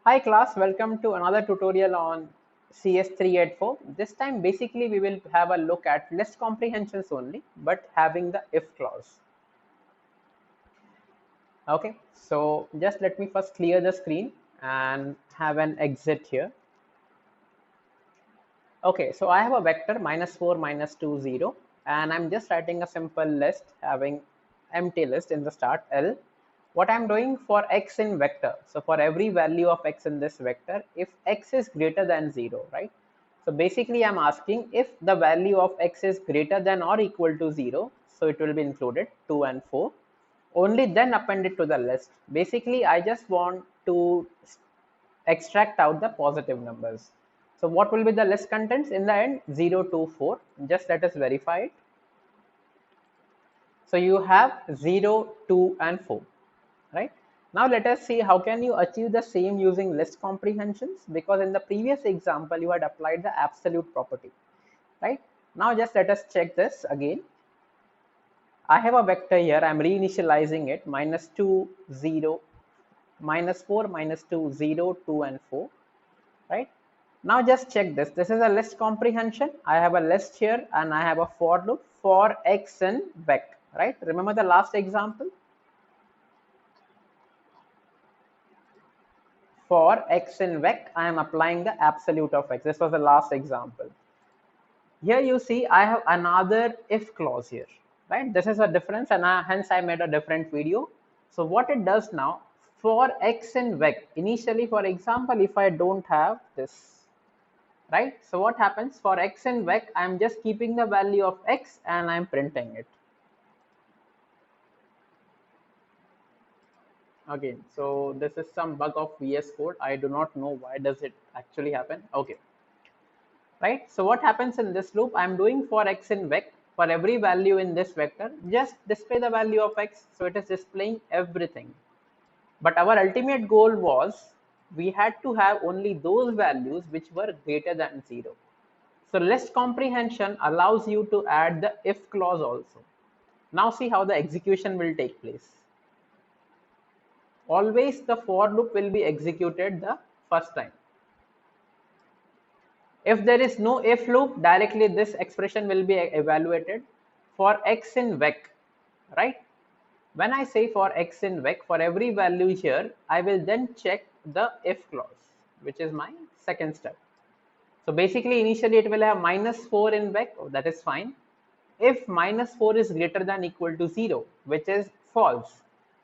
Hi class, welcome to another tutorial on CS384. This time basically we will have a look at list comprehensions only, but having the if clause. Okay, so just let me first clear the screen and have an exit here. Okay, so I have a vector -4, -2, 0, and I'm just writing a simple list having empty list in the start L. What I'm doing for x in vector, so for every value of x in this vector, if x is greater than 0, right? So basically I'm asking if the value of x is greater than or equal to 0, so it will be included 2 and 4. Only then append it to the list. Basically I just want to extract out the positive numbers. So what will be the list contents in the end? 0, 2, 4. Just let us verify it. So you have 0, 2 and 4, right? Now let us see how can you achieve the same using list comprehensions, because in the previous example you had applied the absolute property, right? Now just let us check this again. I have a vector here, I'm reinitializing it, -2, 0, -4, -2, 0, 2 and 4, right? Now just check this. This is a list comprehension. I have a list here and I have a for loop for x in vec, right? Remember the last example? For x in vec, I am applying the absolute of x. This was the last example. Here you see I have another if clause here, right? This is a difference, and hence I made a different video. So what it does now, for x in vec, initially for example, if I don't have this, right? So what happens for x in vec, I'm just keeping the value of x and I'm printing it. Again, so this is some bug of VS Code. I do not know why does it actually happen. Okay, right? So what happens in this loop? I'm doing for x in vec. For every value in this vector, just display the value of x. So it is displaying everything. But our ultimate goal was we had to have only those values which were greater than 0. So list comprehension allows you to add the if clause also. Now see how the execution will take place. Always the for loop will be executed the first time. If there is no if loop, directly this expression will be evaluated for x in vec, right? When I say for x in vec, for every value here, I will then check the if clause, which is my second step. So basically, initially it will have -4 in vec, oh, that is fine. If -4 is greater than equal to 0, which is false,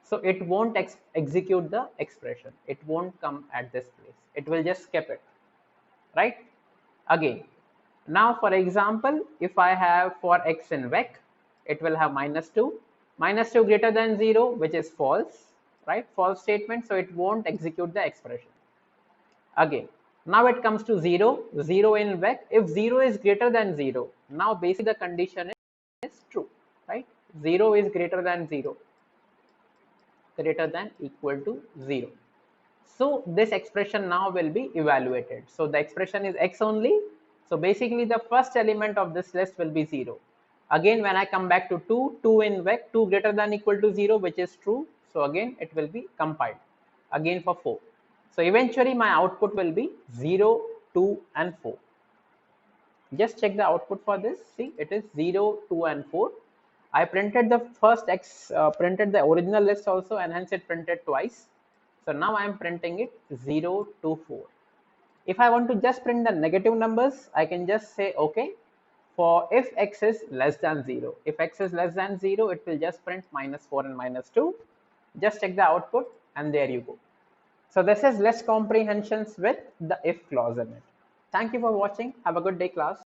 so it won't execute the expression. It won't come at this place. It will just skip it, right? Again, now for example, if I have for x in vec, it will have -2. -2 greater than 0, which is false, right? False statement, so it won't execute the expression. Again, now it comes to 0, 0 in vec. If 0 is greater than 0, now basically the condition is true, right? 0 is greater than 0, greater than equal to 0. So this expression now will be evaluated. So the expression is x only. So basically the first element of this list will be 0. Again, when I come back to 2, 2 in vec, 2 greater than equal to 0, which is true. So again, it will be compiled. Again for 4. So eventually my output will be 0, 2 and 4. Just check the output for this. See, it is 0, 2 and 4. I printed the first x, printed the original list also, and hence it printed twice. So now I am printing it 0 to 4. If I want to just print the negative numbers, I can just say okay for if x is less than 0. If x is less than 0, it will just print -4 and -2. Just check the output and there you go. So this is list comprehensions with the if clause in it. Thank you for watching. Have a good day, class.